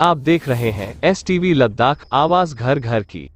आप देख रहे हैं STV लद्दाख, आवाज घर घर की।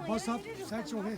बस आप साइड से हो गए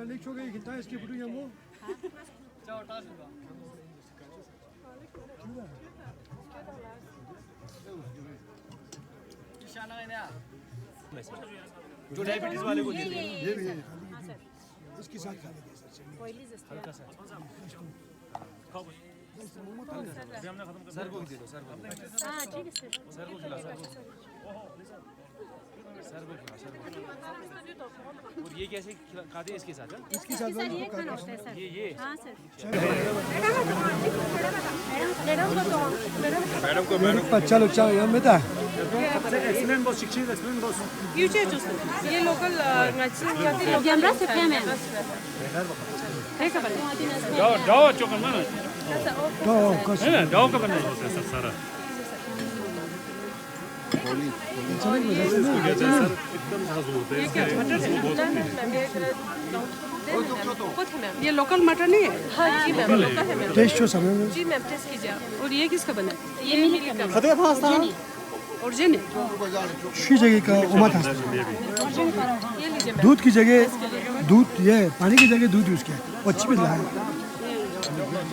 लीक हो गई कितना इसकी फोटो हम वो जो डायबिटीज वाले को देते हैं ये भी इसके साथ खा लेंगे सर हल्का सा सर को दे दो सर को हाँ ठीक है सर को खिला सर को सर को और ये कैसे खाते हैं इसके साथ इसके साथ सर ये खाना होता है सर ये हाँ सर मैडम चलो चलो यहाँ में था एक्सीलेंट बॉस शिक्षित एक्सीलेंट बॉस ये लोकल Jambra se feme. जाओ चौकन में तो कस है ना जाओ का बनना है सर सारा चलेंगे सर एकदम मजबूत है ये लोकल मटन नहीं है हाँ जी मैम लोकल है मैम टेस्ट हो समय में जी मैम टेस्ट कीजिए और ये किसका बना है ये मिली का खतरे पास था ओरिजिन है शी जगह का उमा था ये लीजिए मैम दूध की जगह दूध ये पानी की जगह दूध यूज किया वो अच्छी भी है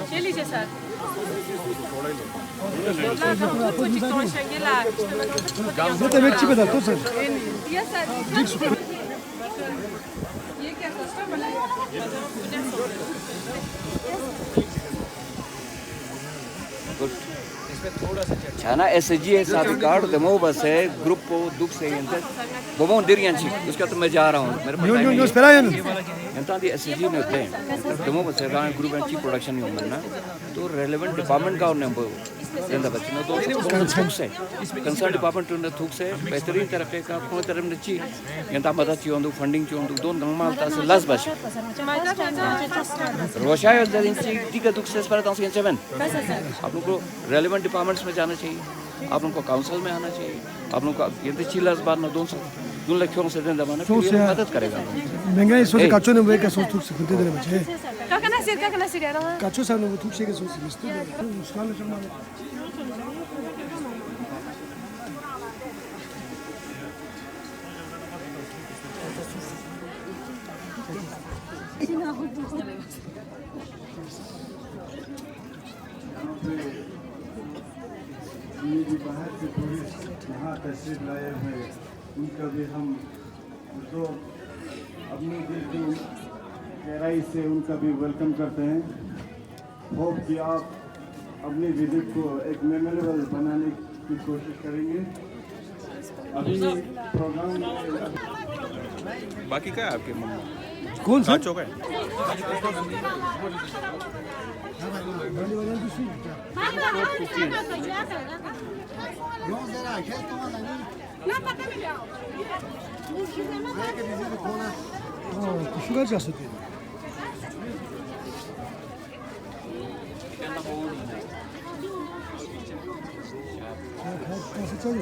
ये लीजिए सर वो तो अच्छी बता तो सर ये सर ये क्या कस्टम बना है Chana SG है साथ कार्ड दमो बस है ग्रुप को दुख से इंटर वो दिरियांची उसका तो मैं जा रहा हूँ मेरे पास न्यू स्पेरा है ಎಂತ ದಿ SG ने होते हैं दमो बस है गांव ग्रुप एंड प्रोडक्शन नहीं होना तो रेलेवेंट डिपार्टमेंट का उन्हें ಎಂದ ಬಚ್ಚಿನ तो थूक से कंसर्न डिपार्टमेंट ने थूक से बेहतरीन तरफ का कोई तरफ ने ची ಎಂತ मदद चाहिए फंडिंग चाहिए दोन गंगमाल तासे लस बस रोशाय दरिंची टिका दुख से पर तासे चवन आप लोगों को रेलेवेंट डिपार्टमेंट्स में जाना चाहिए आप लोगों को काउंसिल में आना चाहिए आप लोग का ये तो चिल्लास बार ना 2 लाख क्यों से देना माने फिर मदद करेगा महंगाई सोच काचो ने वे का सोच थुक सकते दे बचे Kakak nasir ada. काचो सा ने थुक से के सोच मिस्ते मुस्कान शर्मा ये भी बाहर से टूरिस्ट यहाँ तशरीफ लाए हैं उनका भी हम तो अपने दिल की गहराई से उनका भी वेलकम करते हैं। होप कि आप अपनी विजिट को एक मेमोरेबल बनाने की कोशिश करेंगे। अभी प्रोग्राम बाकी क्या है आपके मन में? कौन सा चौक है शुगर जा सकते हैं कैसे चल रही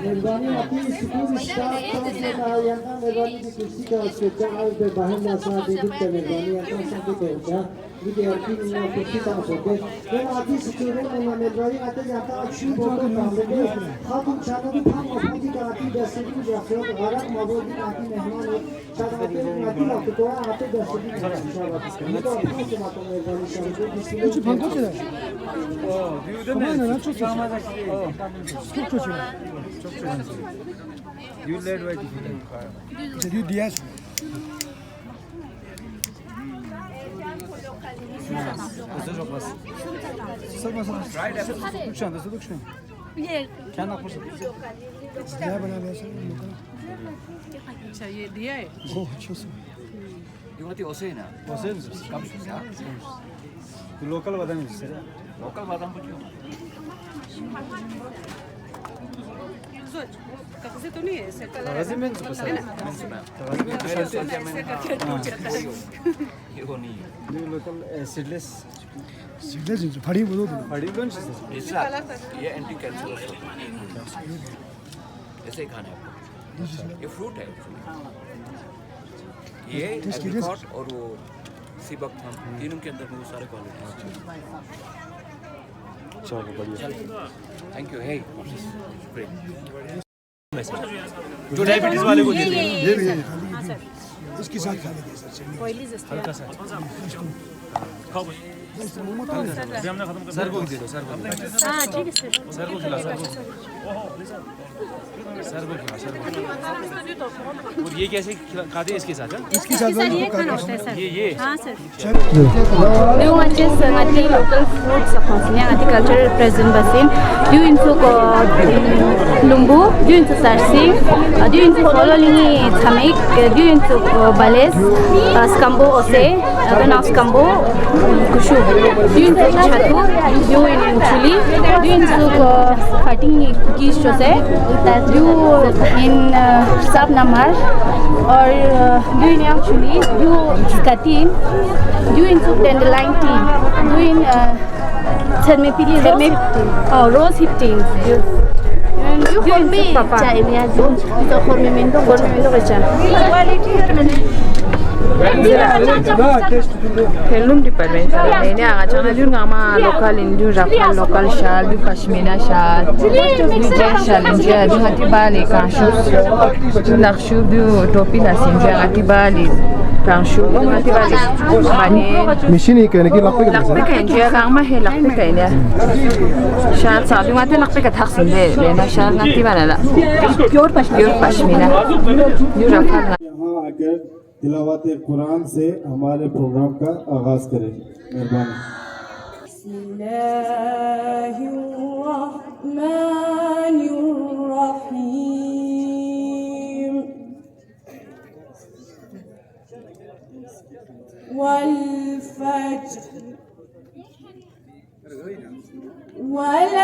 मेहरबानी अपनी स्कूल स्टाफ ने कहा यहाँ मेहरबानी की कुर्सी का उसके चार पे बाहर ना साथ दे दे मेहरबानी अपना सब को क्या विद्यार्थी ने कुर्सी का सोचे मैं आती स्टूडेंट ने मेहरबानी आते जाता अच्छी बोलते काम लेके खातून चाहता तो हम अपनी का आती दस दिन जाते हो गरम मौजूद आती मेहमान हो चाहते आती लगते तो आते 10 दिन इंशाल्लाह ये तो अपनी से बात मेहरबानी शामिल कुछ भंगो चला कमाना ना चुप चुप चुप You led by Did you DS? क्या बना लिया सर अच्छा ये दिया है ओह अच्छा सर ये होती ओसेना कम से लोकल बादाम सर लोकल बादाम क्यों कब से तो नहीं है ऐसे कलर रेजिमेंट है ना ये को नहीं न्यू लोकल सीडलेस सीधे जी फड़ी बोलो बड़ी कौन सी इसका ये एंटी कैंसर ऐसे ही खाना है आपको ये फ्रूट है ये एप्रिकॉट और वो सीबक थम तीनों के अंदर बहुत सारे क्वालिटी हैं चलो बढ़िया थैंक यू हे ग्रेट जो डायबिटीज वाले को देते हैं ये भी इसके साथ खा लेंगे सर हल्का सा खाओ अभी हमने खत्म कर सर को दे दो सर को हाँ ठीक है सर को खिला सर को खिला सर को और ये कैसे खाते हैं इसके साथ इसके साथ सर ये खाना होता है सर ये हाँ sir Dia macam ngati local foods konsumnya ngati cultural present basin. Dia info ko lumbu, dia info sarsing, dia info following thamik, dia info bales, skambo ose, dan skambo kushu. Dia info chatu, dia info chili, dia info cutting cookies chose, dia in sab namar, और dia actually dia skatin, dia info dandelion tea, doing thermopylae rose hip tea. Doing papa. Itu formamento kecha. Helum department ini agak jangan juga nama lokal Indo, Rafael lokal shal, du Pashmina shal, du jen shal India, du hati balik kanshub, du nakshub, du topi nasinja hati balik kanshub, du hati balik bani. Machine ही कहने की लगता है Lakpi ka India, kang mah lakpi ka India. Shal sal, du mati lakpi ka thaksin deh, lena shal hati balik. Pure Pashmina, du Rafael. यहाँ आकर तिलावत कुरान से हमारे प्रोग्राम का आगाज करें। मेहरबानी। बिस्मिल्लाहिर्रहमानिर्रहीम वल फज्र वलयालिल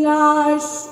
अश्र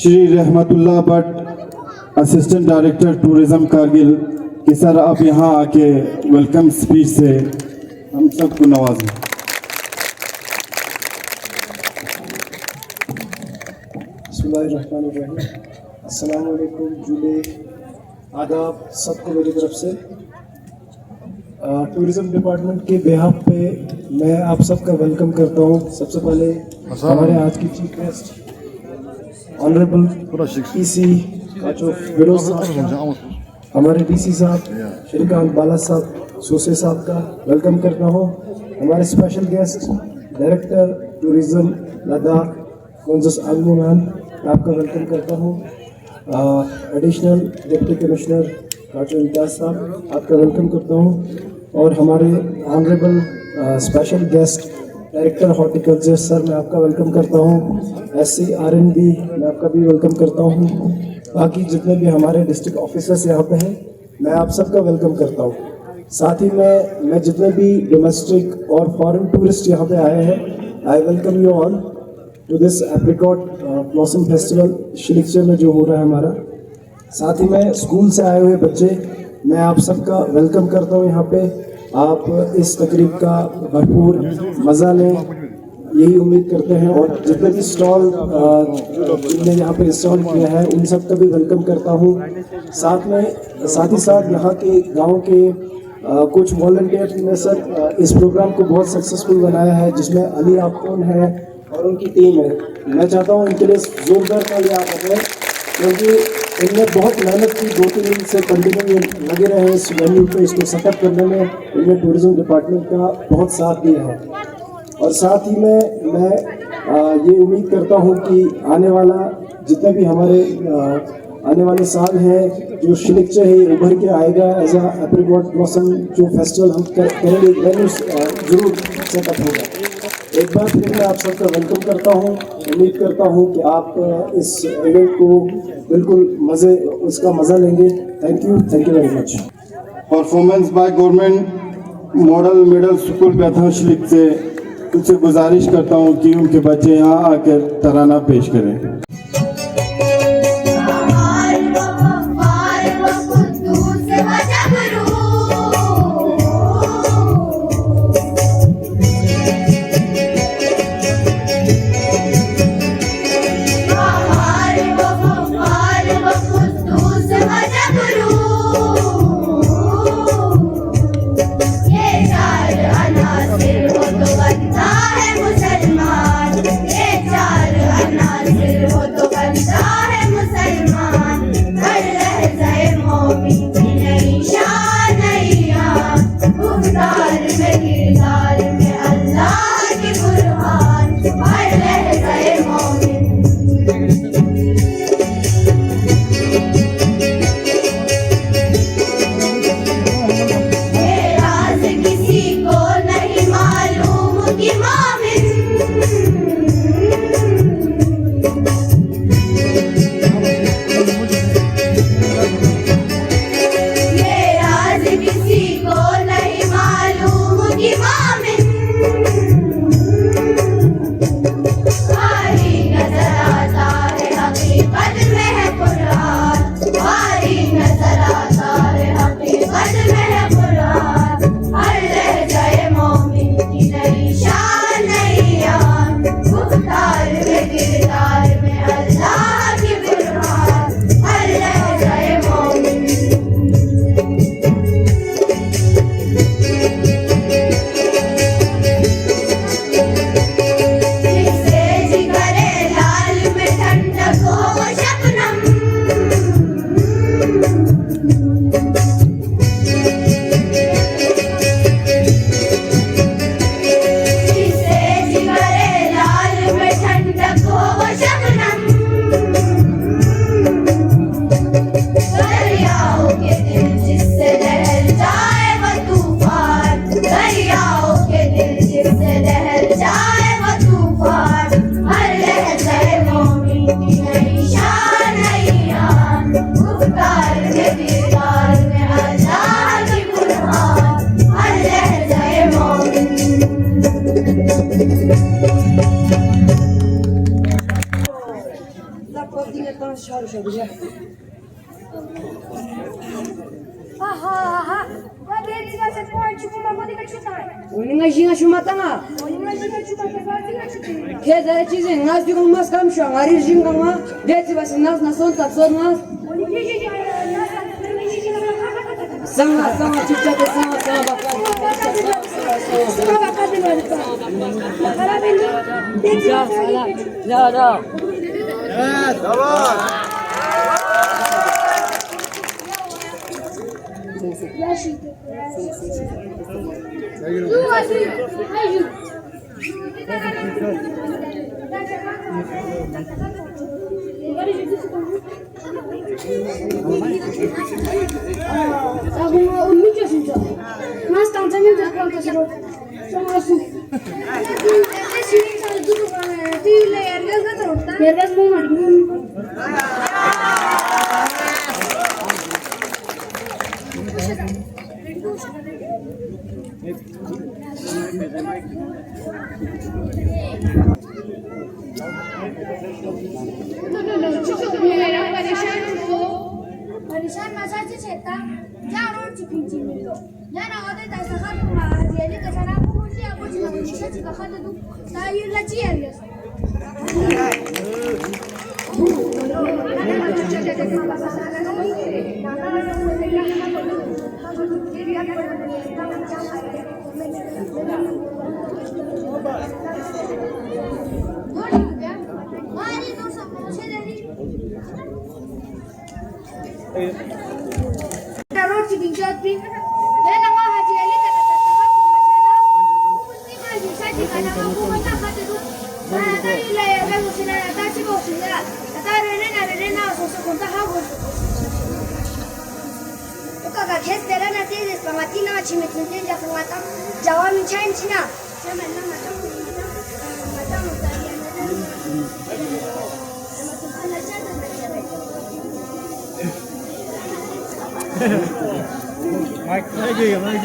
श्री रहमतुल्लाह Bhatt, assistant director tourism Kargil, कि सर आप यहाँ आके वेलकम स्पीच से हम सबको नवाजें। बिस्मिल्लाहिर्रहमानिर्रहीम। अस्सलाम वालेकुम, जुले आदाब सबको मेरी तरफ से। टूरिज्म डिपार्टमेंट के बिहाफ पे मैं आप सबका वेलकम करता हूँ। सबसे पहले हमारे आज की chief guest honourable EC Feroz Sahab, हमारे डीसी साहब श्रीकांत बाला साहब सोसे साहब का वेलकम करता हूँ। हमारे special guest director tourism Ladakh Mohammad Alman, आपका वेलकम करता हूँ। Additional deputy commissioner doctor Imtiaz साहब, आपका वेलकम करता हूँ। और हमारे honourable special guest director horticulture sir, मैं आपका वेलकम करता हूँ। SCRNB, मैं आपका भी वेलकम करता हूँ। बाकी जितने भी हमारे डिस्ट्रिक्ट ऑफिसर्स यहाँ पे हैं, मैं आप सबका वेलकम करता हूँ। साथ ही मैं जितने भी डोमेस्टिक और फॉरेन टूरिस्ट यहाँ पे आए हैं, I welcome you all to this apricot blossom festival Shilikchey में जो हो रहा है हमारा। साथ ही मैं स्कूल से आए हुए बच्चे, मैं आप सबका वेलकम करता हूँ यहाँ पे। आप इस तकरीब का भरपूर मज़ा लें, यही उम्मीद करते हैं। और जितने भी स्टॉल जिनने यहाँ पे इंस्टॉल किया है, उन सब का भी वेलकम करता हूँ। साथ ही साथ यहाँ के गांव के कुछ वॉलंटियर ने सर इस प्रोग्राम को बहुत सक्सेसफुल बनाया है, जिसमें अली आफोन है और उनकी टीम है। मैं चाहता हूँ इनके लिए जोरदार तालियां आप दें, क्योंकि इनने बहुत मेहनत की, 2-3 दिन से कंटिन्यू लगे रहे इस वेन्यू पे, इसको सेटअप करने में इनने टूरिज्म डिपार्टमेंट का बहुत साथ दिया है। और साथ ही मैं ये उम्मीद करता हूँ कि आने वाला जितने भी हमारे आने वाले साल हैं, जो शिलिक्चर है उभर के आएगा एज अ एप्रिकॉट ब्लॉसम जो फेस्टिवल हम करेंगे, वेन्यू जरूर सेटअप होगा। एक बार फिर मैं आप सबका वेलकम करता हूँ। उम्मीद करता हूँ कि आप इस इवेंट को बिल्कुल इसका मज़ा लेंगे। Thank you very much. Performance by government model middle school Bethan Shilik से उनसे गुजारिश करता हूँ कि उनके बच्चे यहाँ आकर तराना पेश करें। बनता है मुसलमान, ये चार अनासिर Uninga shumatanga. Keda chize ngas digo mas kam shu ngari jinga ma deti bas nas nason tatson mas. Sama chicha de sama bakal. परेशान मसाचे छेता जा रोड चिपिंची मिलो या ना होते ता सखा तुमा जेली कसाना पुंजी आपो चिना शिक्षाची कखा दु तायुला ची आरियस Road chipping shopping. Then ako hajili ka na sa hindi ka na pumunta ka dito. Mana ila ya ba mo sila ta chi ko sila. Ta re na so so kunta ha go. Uka ka khes tera na te des pamati na chi mit tin ja pamata jawa mi chain china. Sama na mata mo ta ya Mike.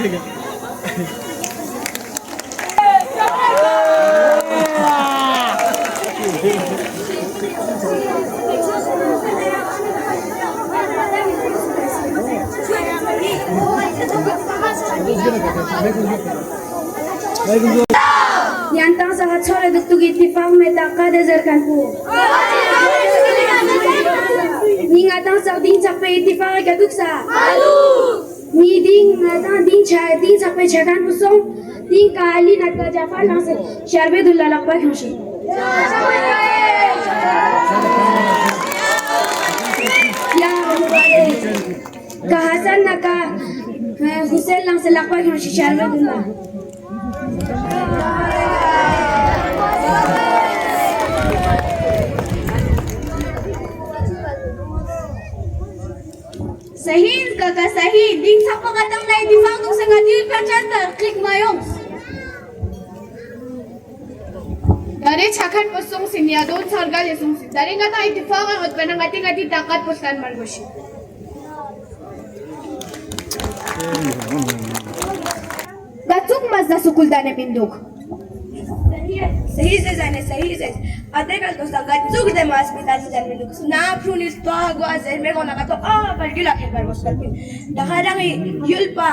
Yang sangat sore detuk ittifaq में ताका दजर kanku. Ni ngatang sak ding sak pe ittifaq ka duksa. Ni ding ngatang ding sak pe chakan pusong ding kali nak ka jafar lang se Sharbedullah lakba khamshi. Ya ka Hasan nak ka Hussein lang se lakba khamshi Sharbedullah. Sahih kakak sahih ding siapa katang na ittifaq tung sa ngatil percanta klik mayong dari chakan posong sinya don sargal yesong dari ngata ittifaq ang utbana ngati takat postan margoshi Gatuk mazda sukul dane binduk सही से जाने सही से आते कल तो संगत चुक दे मास पिता जी जाने लुक ना प्रूनिस तो आगवाज है मेरे को ना तो पर गिला के पर मुश्किल के दहाड़ांगे युल्पा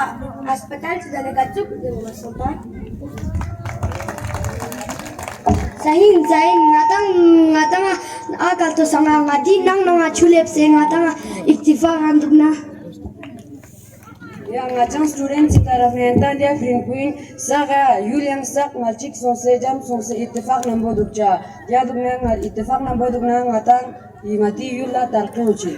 अस्पताल से जाने का चुक दे मास होता सही ngatang akal to sanga ngati nang nang chulep se ngatang ittifaq andukna Yang ngajang student si taraf nentan dia green queen saga yul yang sak ngachik sonse jam sonse ittifaq nambo dukja dia dukna ngal ittifaq nambo dukna ngatang ingati yul la tarkuchi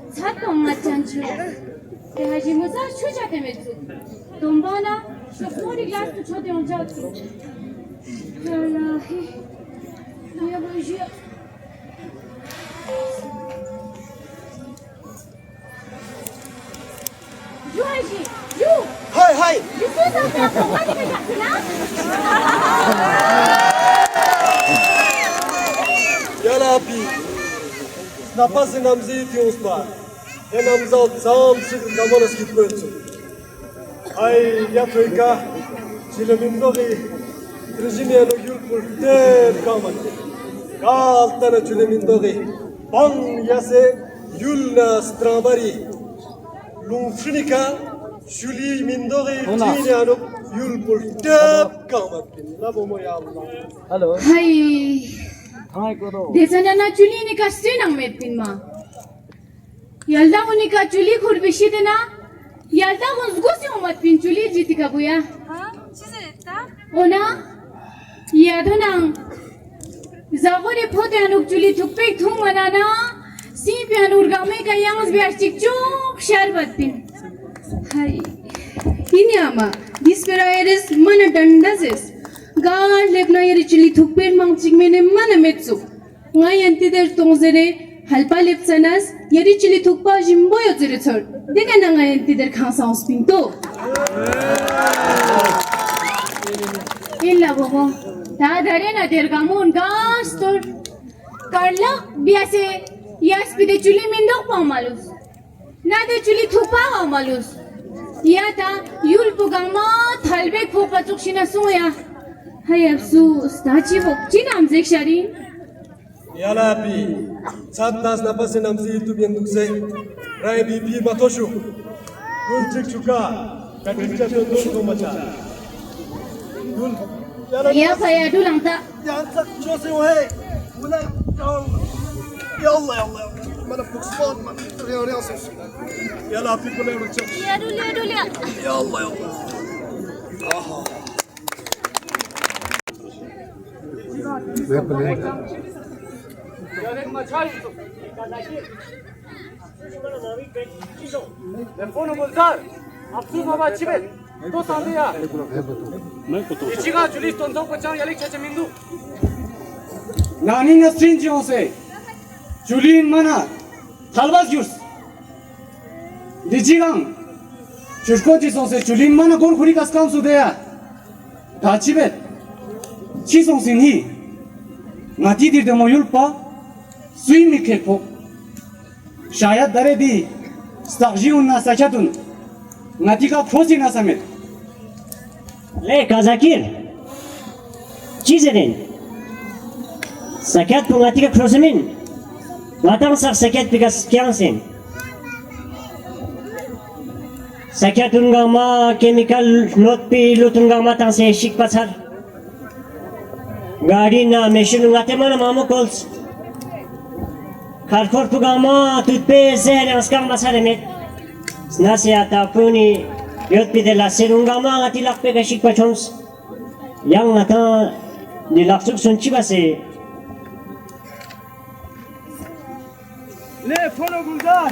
Zaten maçancı. Tehacımıza şu çatemetti. Dombana şoförü glas tu çade oncaktı. Vallahi. Ne yapacağım? Yo Haji, yo. Hay hay. You say something about what you got now? Yala abi. Napasın namzı itiyoruz var. Namzı sam sık kamaras gitmiyorsun. Ay ya Afrika. Çilemindori. Trajimiyano yurtpur der kaman. Kaltana çilemindori. Bang yase yulna strabari. Lumfrinika. Juli mindori çilemindori yurtpur der kaman. Labo mo ya Allah. Hello. Hay. Hi, Kodo. Desana na chuli ni kastin ang metpin ma. Yalda ko ni ka chuli khurbishi de na. Yalda ko zgusi umat pin chuli jiti ka buya. Ha? Çize ta? Ona. Yado nang. Zagore phote anuk chuli thukpe thum manana. Si pe anur game ka yangs biashtik chuk sharbat pin. Hay. Ini ama. This period mana dandazes. God lekna yeri chili thukper mangchik mene mana metsu. Ngai antider tongzere halpa lepsanas yeri chili thukpa jimbo yozere chor. Deka na ngai antider khasa ospinto. Illa bobo. Ta dare na dergamun gastor. Karla biase yas pide chuli mindok pa malus. Na de chuli thukpa malus. Ya ta yul pugama thalbe khopa chukshina soya. Hay afsus, tachi hokchi namzek sharin. Yala abi, saat nas napasın namzı itu biyendukse, ray bibi matoshu, gulcik chuka, kadricha to do macha. Dul, Ya saya dulang tak. Yansak chose wahe, ular kau, ya Allah ya Allah, mana bukspan, mana riya sos. Yala abi kulay ucap. Ya dul ya dul ya. Ya Allah ya Allah. Aha. Telefonu bulsar. Absuz baba çibet. To sandı ya. İçiga julis tonto pachang yalik chacha mindu. Nani na stringi hose. Julin mana. Talbaz yurs. Dijigang Chushko ji song se chulin mana gor khuri kas kam su de ya ta chibet chi song sin hi ngati dir de moyul pa sui mi ke pho shayad dare di stagjiun na sakatun ngati ka phosi na samet le kazakir çizerin sakat bu ngati ka prosemin watang sak sakat pikas kyansin sakatun gama chemical not pi lutun gama tang se shik pasar gari na machine ngate mana mamu kols karkor tu gama tutpe zehre askam masaremet nasiata puni yot pi de la serunga ma ngati lakpe ka shik pachons yang ngata ni laksuk sunchi base le fono guldan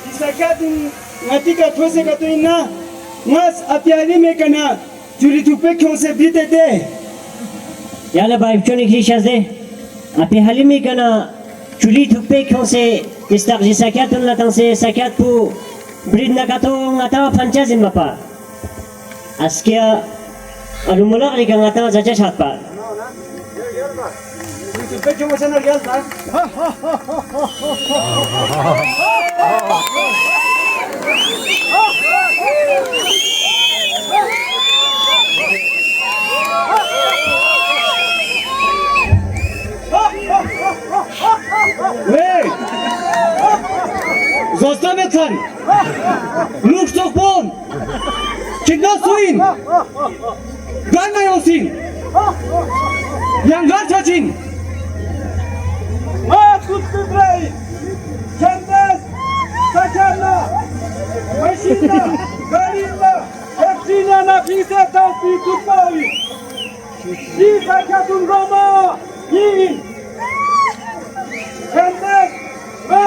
isakatun ngati ka those ka to inna mas apiani me kana juri tupe kyon se bitete yala bai choni khishazde api halimi kana chuli tupe kyon se istarji sakatun latang se sakat pu brid nakato ngata panchazin mapa askia alumulak lika ngata zacha chatpa tupe kyon sana gyal ta Hey! Zostawię can! Lub stokpon! Kidna suin! Ganna yosin! Yangar çacin! Ma tuttu bray! Kendes! Sakarla! Maşinla! Garinla! Hepsine nafise tasbi tutmayın! Bir sakatun Roma! Yiyin! Kendes! Ve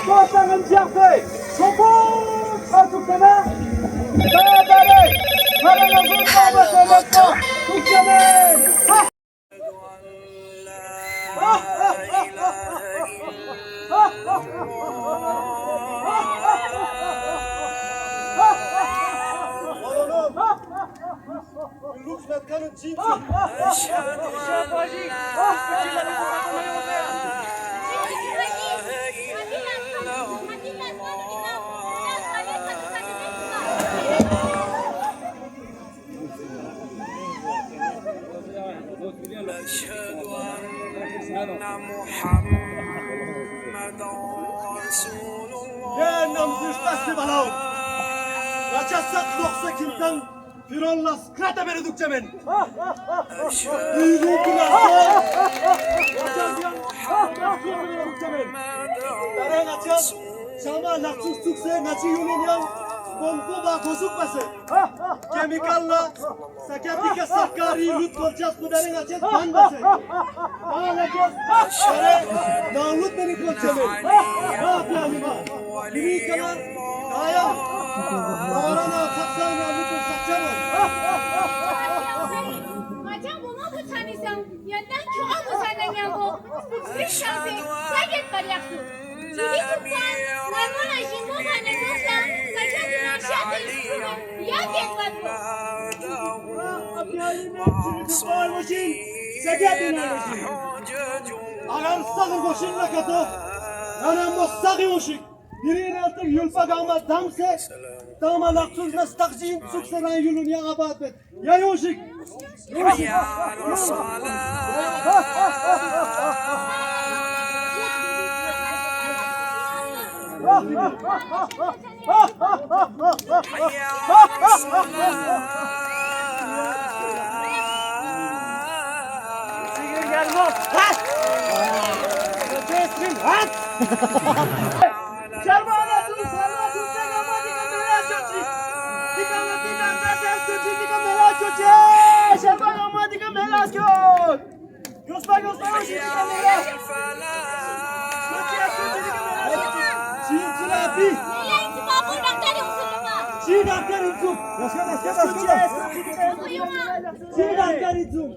Sosanın cihazı! Sokun! Atukana! Dağdare! Karanazın babası olmakta! Tukyanın! Lütfen cinsi. Ya namzış tasli balav. Kaçasak yoksa kimden Fironla skrata beni dukçamen. Duyduğum kulakta. Kaçasak beni dukçamen. Darang aças. Sama laksus tukse naci yunun yang. Bombo ba kozuk bası. Chemikalla sakatika sakari lut kolchas kudarang aças ban bası. Dağın aças. Şare dağlut beni kolçamen. Ne yapayım ba? Biri kadar daya. Dağlarına saksana lütfen sakçamam. Macam bunga bu tanısam, yandan çoğu mu senden yango? Bir şansı, sakit karyaksın. Jadi tukang, namun asyik mo mana dosa, saja dengan syaitan itu, ya kebat mo. Agar sakın koşunla katı, yanımda sakın koşun. Birine artık yulfa gama damse, dama laksuzla stakcin suksenan yulun ya abat bet. Ya yoşik. Yoşik. Sigir gelme. Hat! Resmin hat! Şervana tu, sana mati ka mera çoçi. Tika mati ka ses çoçi, tika mera çoçi. Şervana mati ka mera çoç. Göster çoçi tika mera. Çoçi tika mera çoçi. Çin çilapi. Çin aktar uçum. Çin aktar uçum.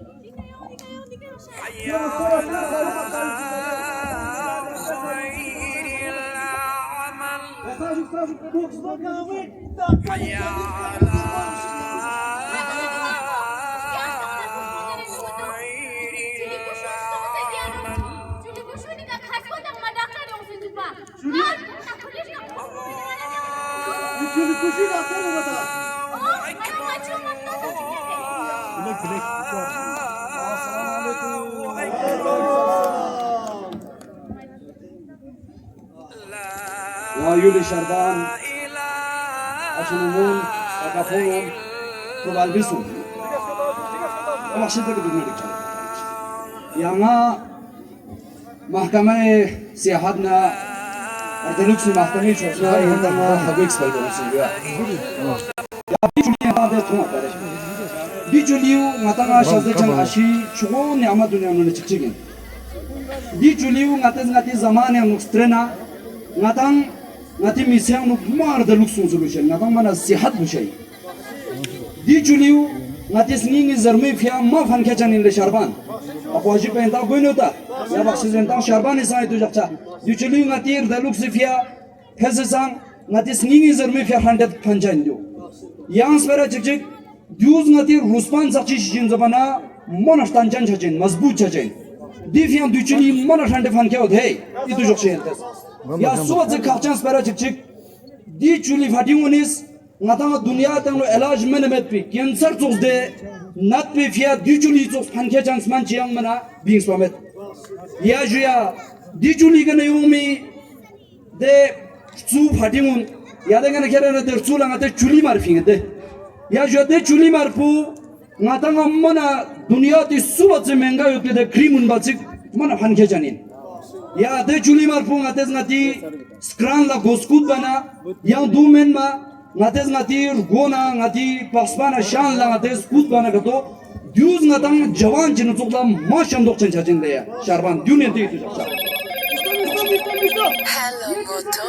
Ya Yuli Sharban, Ashunumun, Akafon, Provalbisu. Maksudnya ke dunia dikira. Yang mahkamah sihatna, Ardeluxi mahkamah sosna yang tengah habis sebelum sehingga. Ya Juli yang ada tuh apa deh? Di Juli ngatang asal jang ashi, cuma ni amat dunia mana cikcikin. Di Juli ngati zaman yang nukstrena, ngatang ngati misyang nuk mar Ardeluxi solution, ngatang mana sihat busai. Di Juli ngati sningi zarmi fia ma fan kecan in le Sharban. Aku aja pengen tahu gue nota. Ya bakal tentang Sharban isai itu jaksa. Di Juli ngati Ardeluxi fia hesesang ngati sningi zarmi fia handet panjan do. Yang sepera cikcik Düz ngati Ruspan sakçı şişin zamana monastan can çacın, mazbut çacın. Difiyan düçülü monastan defan kağıt hey, itu çok şey entes. Ya suatı kalçan spera çıkçık, düçülü fadiyonis, ngata dünya tanglo elaj menemet pi, kanser çokde, nat pi fiyat düçülü çok pankecan sman çiyang mana bin swamet. Ya juya, düçülü gana yomi de su fadiyon, ya da gana kerana der su langate çülü marfin de. Ya jode chuli marpu ngatanga mana dunia ti subat se menga yote de krimun bachik mana phanke janin ya de chuli marpu ngates ngati skran la goskut bana yang du men ma ngates ngati gona ngati paspana shan la ngates kut bana gato dyuz ngatang jawan jinu chokla ma sham dok chen chajin de ya Sharban dunia ti tu jaksa hello goto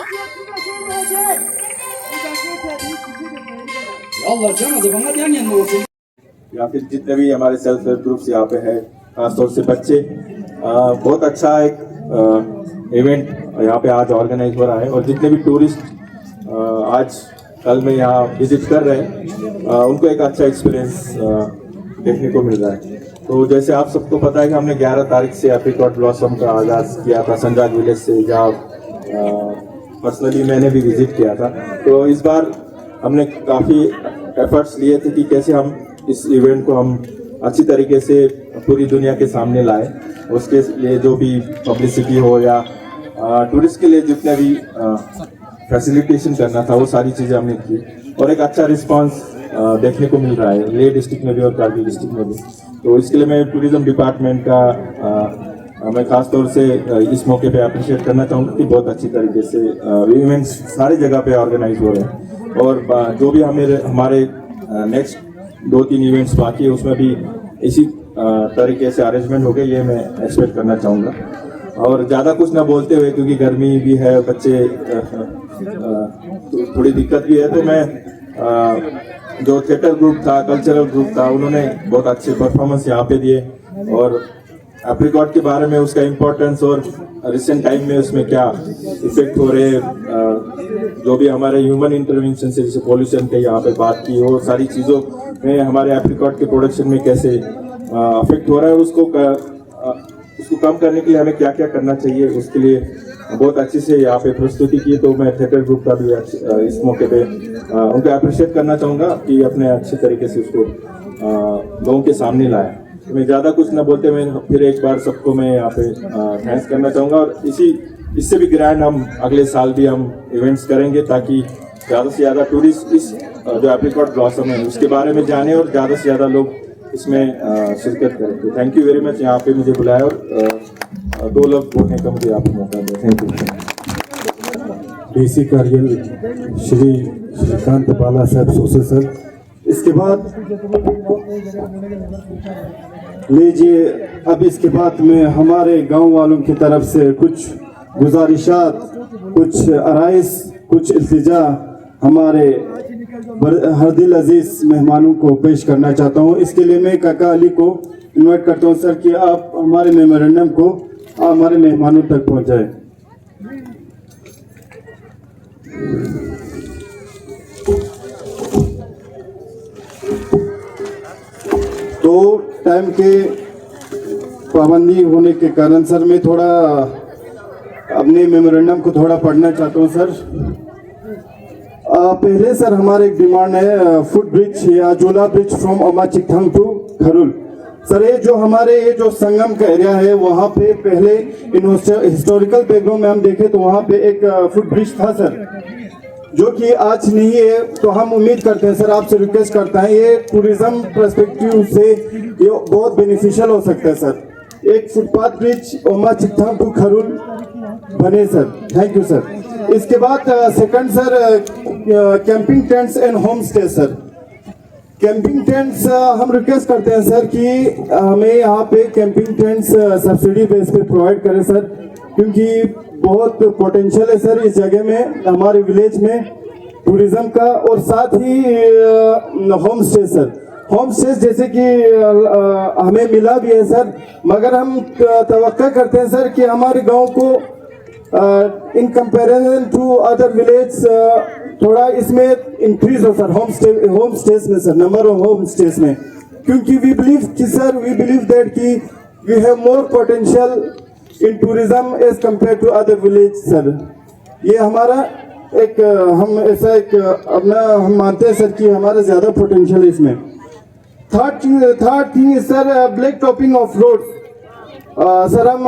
Allah jangan जबाना ध्यान नहीं होते या फिर जितने भी हमारे self help groups यहाँ पे हैं खासतौर से बच्चे बहुत अच्छा एक इवेंट यहाँ पे आज ऑर्गेनाइज हो रहा है और जितने भी टूरिस्ट आज कल में यहाँ विजिट कर रहे हैं उनको एक अच्छा एक्सपीरियंस देखने को मिल रहा है। तो जैसे आप सबको पता है कि हमने 11 तारीख से एप्रिकॉट ब्लॉसम का आगाज़ किया था संजाग विलेज से, जहाँ पर्सनली मैंने भी विजिट किया था। तो इस बार हमने काफ़ी एफर्ट्स लिए थे कि कैसे हम इस इवेंट को हम अच्छी तरीके से पूरी दुनिया के सामने लाए। उसके लिए जो भी पब्लिसिटी हो या टूरिस्ट के लिए जितना भी फैसिलिटेशन करना था वो सारी चीज़ें हमने की और एक अच्छा रिस्पांस देखने को मिल रहा है लेह डिस्ट्रिक्ट में भी और कारगिल डिस्ट्रिक्ट में भी। तो इसके लिए मैं टूरिज़्म डिपार्टमेंट का मैं खास तौर से इस मौके पे अप्रिशिएट करना चाहूँगा कि बहुत अच्छी तरीके से इवेंट्स सारी जगह पे ऑर्गेनाइज हो रहे हैं और जो भी हमारे नेक्स्ट 2-3 इवेंट्स बाकी है उसमें भी इसी तरीके से अरेंजमेंट हो गए, ये मैं एक्सपेक्ट करना चाहूँगा। और ज़्यादा कुछ ना बोलते हुए क्योंकि गर्मी भी है, बच्चे थोड़ी दिक्कत भी है, तो मैं जो थिएटर ग्रुप था, कल्चरल ग्रुप था, उन्होंने बहुत अच्छे परफॉर्मेंस यहाँ पे दिए और एप्रिकॉट के बारे में उसका इम्पोर्टेंस और रिसेंट टाइम में उसमें क्या इफेक्ट हो रहे जो भी हमारे ह्यूमन इंटरवेंशन से जैसे पॉल्यूशन के यहाँ पे बात की, वो सारी चीज़ों में हमारे एप्रिकॉट के प्रोडक्शन में कैसे अफेक्ट हो रहा है, उसको कम करने के लिए हमें क्या क्या करना चाहिए, उसके लिए बहुत अच्छे से यहाँ पे प्रस्तुति की। तो मैं थिएटर ग्रुप का भी इस मौके पे उनको अप्रिशिएट करना चाहूँगा कि अपने अच्छे तरीके से उसको लोगों के सामने लाया। तो मैं ज़्यादा कुछ ना बोलते मैं फिर एक बार सबको मैं यहाँ पे थैंक्स करना चाहूँगा और इससे भी ग्रैंड हम अगले साल भी हम इवेंट्स करेंगे ताकि ज़्यादा से ज़्यादा टूरिस्ट इस जो एप्रिकॉट ब्लॉसम है उसके बारे में जाने और ज़्यादा से ज़्यादा लोग इसमें शिरकत करें। तो थैंक यू वेरी मच यहाँ पे मुझे बुलाया और 2 लफ्ज़ बोलने का मुझे यहाँ पे मौका दिया। Thank you. DC Kargil Shri Shrikant Bala साहब सोसे सर, इसके बाद लीजिए अब इसके बाद में हमारे गांव वालों की तरफ से कुछ गुजारिशात, कुछ आराइश, कुछ इल्तिजा हमारे हरदिल अजीज मेहमानों को पेश करना चाहता हूं। इसके लिए मैं काका अली को इनवाइट करता हूं सर कि आप हमारे मेमोरेंडम को हमारे मेहमानों तक पहुंचाएं। तो टाइम के पाबंदी होने के कारण सर मैं थोड़ा अपने मेमोरेंडम को थोड़ा पढ़ना चाहता हूँ सर। पहले सर हमारे एक डिमांड है फुट ब्रिज या जोला ब्रिज फ्रॉम अमा चिकथांग टू खरुल। सर ये जो हमारे ये जो संगम का एरिया है वहाँ पे पहले हिस्टोरिकल बैकग्राउंड में हम देखें तो वहाँ पे एक फुट ब्रिज था सर, जो कि आज नहीं है। तो हम उम्मीद करते हैं सर, आपसे रिक्वेस्ट करते हैं, ये टूरिज्म पर्सपेक्टिव से ये बहुत बेनिफिशियल हो सकता है सर। एक फुटपाथ ब्रिज ओमा चिकथांग टू खरुल बने सर। Thank you sir. इसके बाद second sir camping tents and home stay sir. Camping tents हम रिक्वेस्ट करते हैं सर कि हमें यहाँ पे कैंपिंग टेंट्स सब्सिडी बेस पे प्रोवाइड करें सर, क्योंकि बहुत पोटेंशियल है सर इस जगह में, हमारे विलेज में टूरिज्म का। और साथ ही home stay sir, home stay जैसे कि हमें मिला भी है सर, मगर हम तवक्का करते हैं सर कि हमारे गांव को in comparison to other village थोड़ा इसमें इंक्रीज हो सर होम स्टेज में sir, number of homestays में, क्योंकि वी बिलीव दैट कि we have more potential in tourism as compare to other village sir. ये हमारा एक हम ऐसा एक अपना हम मानते हैं सर कि हमारा ज्यादा पोटेंशियल है इसमें। Third thing is sir black topping of road. Sir हम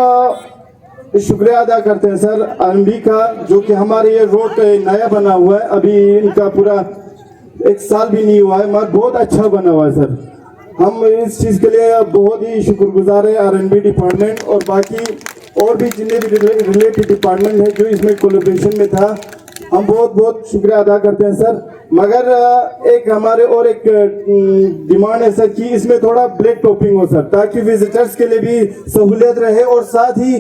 शुक्रिया अदा करते हैं सर आरएनबी का, जो कि हमारे ये रोड नया बना हुआ है, अभी इनका पूरा 1 साल भी नहीं हुआ है, मगर बहुत अच्छा बना हुआ है सर। हम इस चीज़ के लिए बहुत ही शुक्रगुजार है आरएनबी डिपार्टमेंट और बाकी और भी जितने भी रिलेटेड डिपार्टमेंट है जो इसमें कोलैबोरेशन में था, हम बहुत बहुत शुक्रिया अदा करते हैं सर। मगर एक हमारे और एक डिमांड है सर कि इसमें थोड़ा ब्लैक टॉपिंग हो सर, ताकि विजिटर्स के लिए भी सहूलियत रहे, और साथ ही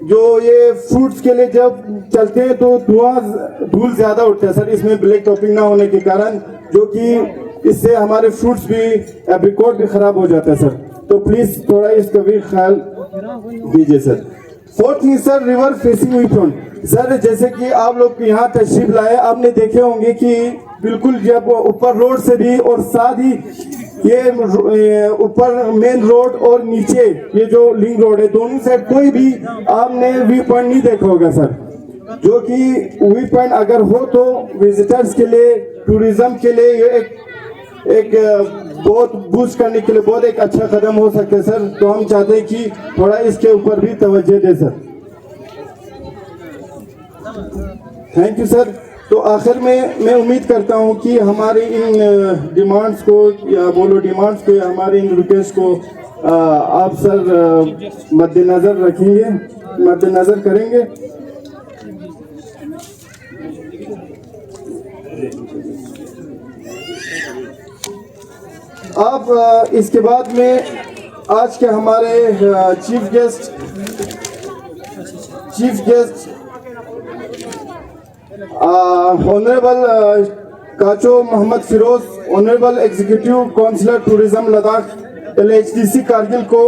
जो ये फ्रूट्स के लिए जब चलते हैं तो धूल ज्यादा उठता है सर इसमें ब्लैक टॉपिंग ना होने के कारण, जो कि इससे हमारे फ्रूट्स भी एप्रिकॉट भी खराब हो जाता है सर। तो प्लीज थोड़ा इसका भी ख्याल दीजिए sir. Fourth thing sir river facing view front. Sir जैसे कि आप लोग यहाँ तशरीफ लाए, आपने देखे होंगे कि बिल्कुल जब ऊपर रोड से भी और साथ ही ये ऊपर मेन रोड और नीचे ये जो लिंक रोड है, दोनों साइड कोई भी आपने व्यू पॉइंट नहीं देखा होगा सर, जो कि व्यू पॉइंट अगर हो तो विजिटर्स के लिए टूरिज्म के लिए ये एक बहुत बूस्ट करने के लिए बहुत एक अच्छा कदम हो सकता है सर। तो हम चाहते हैं कि थोड़ा इसके ऊपर भी तवज्जो दे सर। Thank you sir. तो आखिर में मैं उम्मीद करता हूं कि हमारी इन डिमांड्स को या हमारी इन रिक्वेस्ट को आप सर मद्देनजर रखेंगे, मद्देनजर करेंगे। आप इसके बाद में आज के हमारे chief guest honourable Kacho Mohammad Feroz, honourable executive councillor tourism Ladakh LHDC Kargil को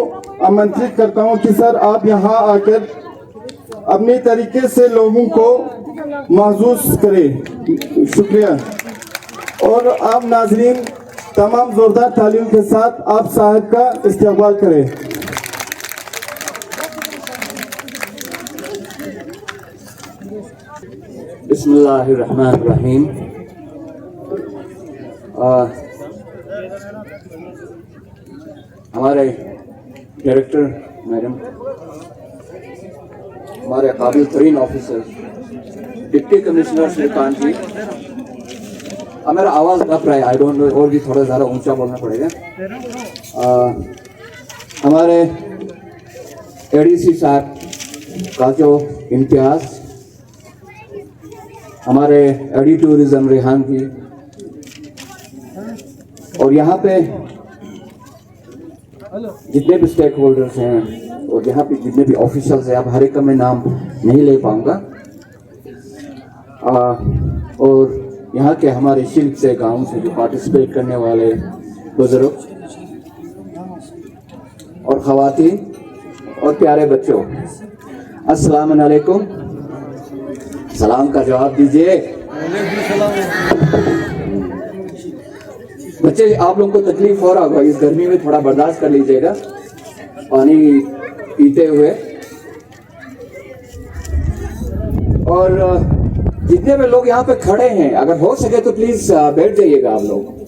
आमंत्रित करता हूं कि सर आप यहां आकर अपने तरीके से लोगों को महसूस करें। शुक्रिया। और आप नाजरीन तमाम जोरदार तालियों के साथ आप साहब का इस्तकबाल करें। बिस्मिल्लाहिर्रहमानिर्रहीम। हमारे डायरेक्टर मैडम, हमारे काबिल तरीन ऑफिसर, डिप्टी कमिश्नर श्रीकांत जी, मेरा आवाज़ दब रहा है, आई डोंट नो, और भी थोड़ा ज़्यादा ऊंचा बोलना पड़ेगा। हमारे ADC साहब काचो इम्तियाज़, हमारे एडी टूरिज्म रेहान जी, और यहाँ पे जितने भी स्टेक होल्डर्स हैं और यहाँ पे जितने भी ऑफिशियल्स हैं, अब हर एक का मैं नाम नहीं ले पाऊँगा, और यहाँ के हमारे शिल्प से गांव से जो पार्टिसिपेट करने वाले बुजुर्ग और ख़वातीन और प्यारे बच्चों, अस्सलाम वालेकुम। सलाम का जवाब दीजिए। बच्चे आप लोगों को तकलीफ हो रहा होगा, इस गर्मी में थोड़ा बर्दाश्त कर लीजिएगा पानी पीते हुए। और जितने भी लोग यहाँ पे खड़े हैं, अगर हो सके तो प्लीज बैठ जाइएगा आप लोग।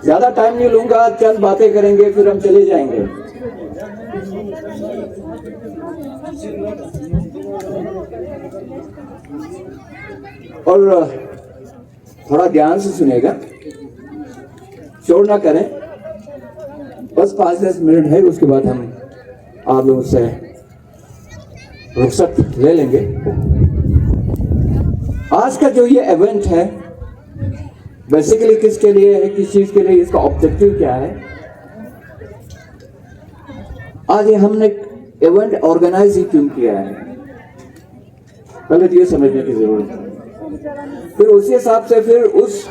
ज्यादा टाइम नहीं लूंगा, चंद बातें करेंगे फिर हम चले जाएंगे। और थोड़ा ध्यान से सुनिएगा, शोर ना करें। बस 5-10 मिनट है, उसके बाद हम आप लोगों से रुखसत ले लेंगे। आज का जो ये इवेंट है बेसिकली किसके लिए है, किस चीज के लिए, इसका ऑब्जेक्टिव क्या है। आज ये हमने इवेंट ऑर्गेनाइज ही क्यों किया है, पहले तो ये समझने की जरूरत है। फिर उसी हिसाब से फिर उस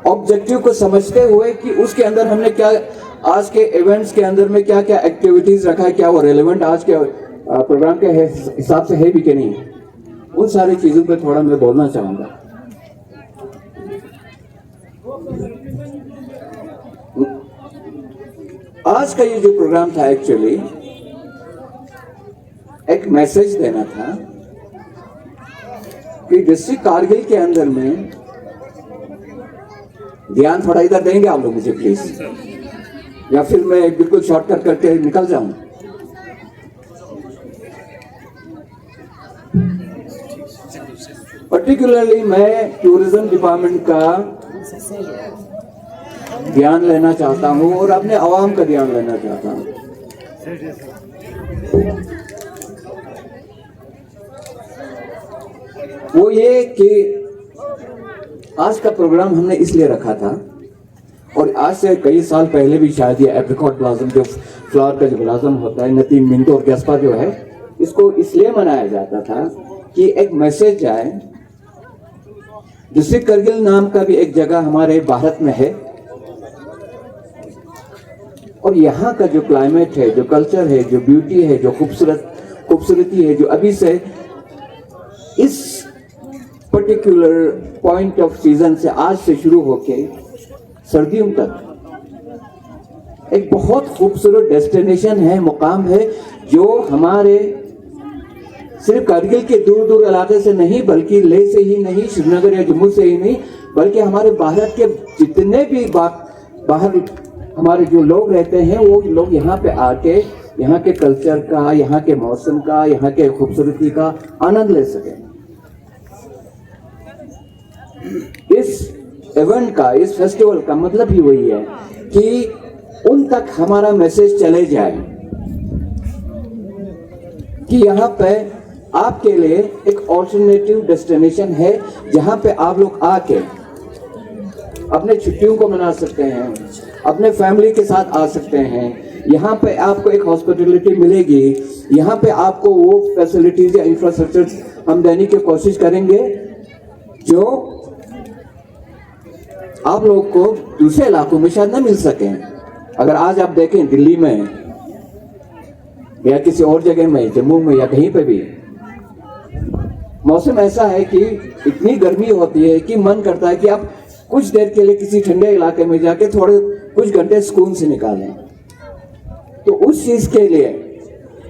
ऑब्जेक्टिव को समझते हुए कि उसके अंदर हमने क्या, आज के इवेंट्स के अंदर में क्या क्या एक्टिविटीज रखा है, क्या वो रेलेवेंट आज के प्रोग्राम के हिसाब से है भी कि नहीं, उन सारी चीजों पे थोड़ा मैं बोलना चाहूंगा। आज का ये जो प्रोग्राम था एक्चुअली एक मैसेज देना था कि डिस्ट्रिक्ट कारगिल के अंदर में, ध्यान थोड़ा इधर देंगे आप लोग मुझे प्लीज, या फिर मैं बिल्कुल शॉर्टकट करके निकल जाऊं। पर्टिकुलरली मैं टूरिज्म डिपार्टमेंट का ध्यान लेना चाहता हूं और अपने आवाम का ध्यान लेना चाहता हूं। वो ये कि आज का प्रोग्राम हमने इसलिए रखा था, और आज से कई साल पहले भी शायद ये एप्रिकॉट ब्लॉसम, जो फ्लावर का जो ब्लॉसम होता है, नतीम मिंटो और गैस्पा जो है, इसको इसलिए मनाया जाता था कि एक मैसेज जाए। डिस्ट्रिक्ट करगिल नाम का भी एक जगह हमारे भारत में है, और यहाँ का जो क्लाइमेट है, जो कल्चर है, जो ब्यूटी है, जो खूबसूरती है, जो अभी से इस पर्टिकुलर पॉइंट ऑफ सीजन से, आज से शुरू होके सर्दियों तक एक बहुत खूबसूरत डेस्टिनेशन है, मुकाम है, जो हमारे सिर्फ करगिल के दूर दूर इलाके से नहीं, बल्कि लेह से ही नहीं, श्रीनगर या जम्मू से ही नहीं, बल्कि हमारे भारत के जितने भी बाहर हमारे जो लोग रहते हैं, वो लोग यहाँ पे आके यहाँ के कल्चर का, यहाँ के मौसम का, यहाँ के खूबसूरती का आनंद ले सके। इस इवेंट का, इस फेस्टिवल का मतलब ही वही है कि उन तक हमारा मैसेज चले जाए कि यहाँ पे आपके लिए एक ऑल्टरनेटिव डेस्टिनेशन है, जहाँ पे आप लोग आके अपने छुट्टियों को मना सकते हैं, अपने फैमिली के साथ आ सकते हैं। यहाँ पे आपको एक हॉस्पिटलिटी मिलेगी, यहाँ पे आपको वो फैसिलिटीज या इंफ्रास्ट्रक्चर हम देने की कोशिश करेंगे जो आप लोगों को दूसरे इलाकों में शायद न मिल सके। अगर आज आप देखें दिल्ली में या किसी और जगह में, जम्मू में या कहीं पे भी, मौसम ऐसा है कि इतनी गर्मी होती है कि मन करता है कि आप कुछ देर के लिए किसी ठंडे इलाके में जाके थोड़े कुछ घंटे सुकून से निकालें। तो उस चीज के लिए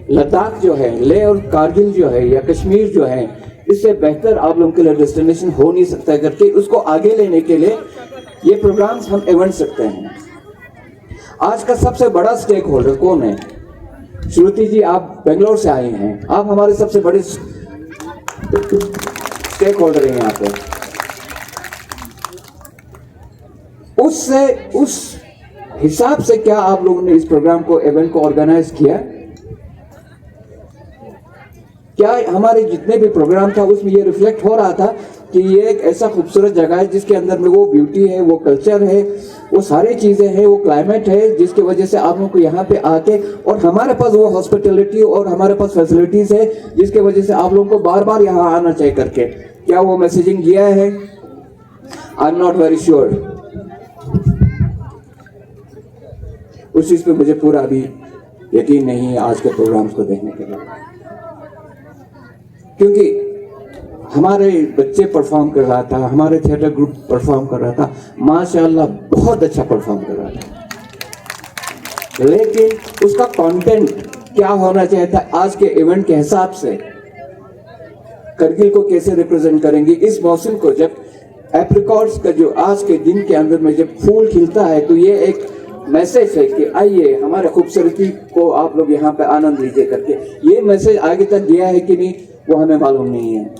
लद्दाख जो है, लेह और कारगिल जो है, या कश्मीर जो है, इससे बेहतर आप लोगों के लिए डेस्टिनेशन हो नहीं सकता करके उसको आगे लेने के लिए ये प्रोग्राम्स हम इवेंट सकते हैं। आज का सबसे बड़ा स्टेक होल्डर कौन है? श्रुति जी, आप बेंगलोर से आए हैं, आप हमारे सबसे बड़े स्टेक होल्डर हैं यहाँ पे। उससे उस हिसाब से क्या आप लोगों ने इस प्रोग्राम को, इवेंट को ऑर्गेनाइज किया? क्या हमारे जितने भी प्रोग्राम था उसमें ये रिफ्लेक्ट हो रहा था कि ये एक ऐसा खूबसूरत जगह है जिसके अंदर में वो ब्यूटी है, वो कल्चर है, वो सारी चीजें हैं, वो क्लाइमेट है, जिसकी वजह से आप लोगों को यहाँ पे आके, और हमारे पास वो हॉस्पिटलिटी और हमारे पास फैसिलिटीज है जिसके वजह से आप लोगों को बार बार यहाँ आना चाहिए करके। क्या वो मैसेजिंग किया है? I am not very sure. उस चीज पे मुझे पूरा अभी यकीन नहीं है आज के प्रोग्राम्स को देखने के बाद, क्योंकि हमारे बच्चे परफॉर्म कर रहा था, हमारे थिएटर ग्रुप परफॉर्म कर रहा था, माशाल्लाह बहुत अच्छा परफॉर्म कर रहा था। लेकिन उसका कंटेंट क्या होना चाहिए था, आज के इवेंट के हिसाब से करगिल को कैसे रिप्रेजेंट करेंगे, इस मौसम को जब एप्रिकॉट्स का जो आज के दिन के अंदर में जब फूल खिलता है, तो ये एक मैसेज है कि आइए हमारे खूबसूरती को आप लोग यहाँ पे आनंद लीजिए करके। ये मैसेज आगे तक गया है कि नहीं वो हमें मालूम नहीं है।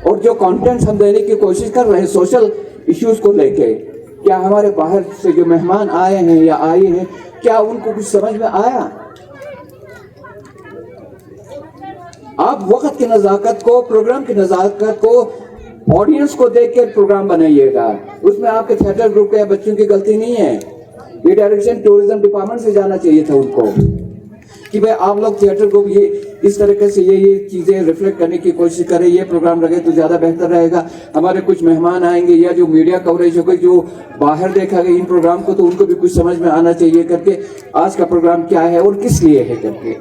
और जो कंटेंट हम देने की कोशिश कर रहे हैं सोशल इश्यूज को लेके, क्या हमारे बाहर से जो मेहमान आए हैं या आए हैं, क्या उनको कुछ समझ में आया? आप वक्त की नजाकत को, प्रोग्राम की नजाकत को, ऑडियंस को देख के प्रोग्राम बनाइएगा। उसमें आपके थिएटर ग्रुप के बच्चों की गलती नहीं है। ये डायरेक्शन टूरिज्म डिपार्टमेंट से जाना चाहिए था उनको कि भाई आप लोग थिएटर ग्रुप ये इस तरीके से ये चीजें रिफ्लेक्ट करने की कोशिश करें, ये प्रोग्राम रखे तो ज्यादा बेहतर रहेगा। हमारे कुछ मेहमान आएंगे या जो मीडिया कवरेज होगा, जो बाहर देखा गया इन प्रोग्राम को, तो उनको भी कुछ समझ में आना चाहिए करके आज का प्रोग्राम क्या है और किस लिए है करके।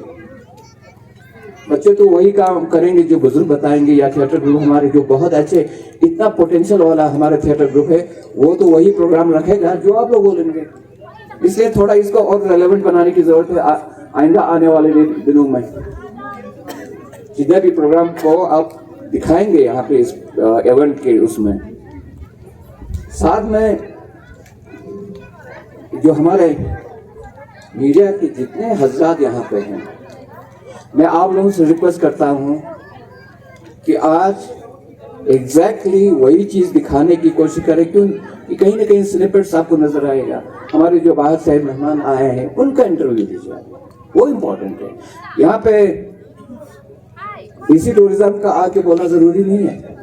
बच्चे तो वही काम करेंगे जो बुजुर्ग बताएंगे, या थिएटर ग्रुप हमारे जो बहुत अच्छे इतना पोटेंशियल वाला हमारा थिएटर ग्रुप है, वो तो वही प्रोग्राम रखेगा जो आप लोग बोलेंगे। इसलिए थोड़ा इसको और रेलेवेंट बनाने की जरूरत है आइंदा आने वाले दिनों में। जितने भी प्रोग्राम को आप दिखाएंगे यहाँ पे इस इवेंट के उसमें, साथ में जो हमारे मीडिया के जितने हजरात यहाँ पे हैं, मैं आप लोगों से रिक्वेस्ट करता हूं कि आज एग्जैक्टली वही चीज दिखाने की कोशिश करें, क्योंकि कहीं ना कहीं स्निपेट्स आपको नजर आएगा। हमारे जो बाहर से मेहमान आए हैं उनका इंटरव्यू दीजिए, वो इम्पोर्टेंट है। यहाँ पे इसी टूरिज्म का आके बोलना जरूरी नहीं है।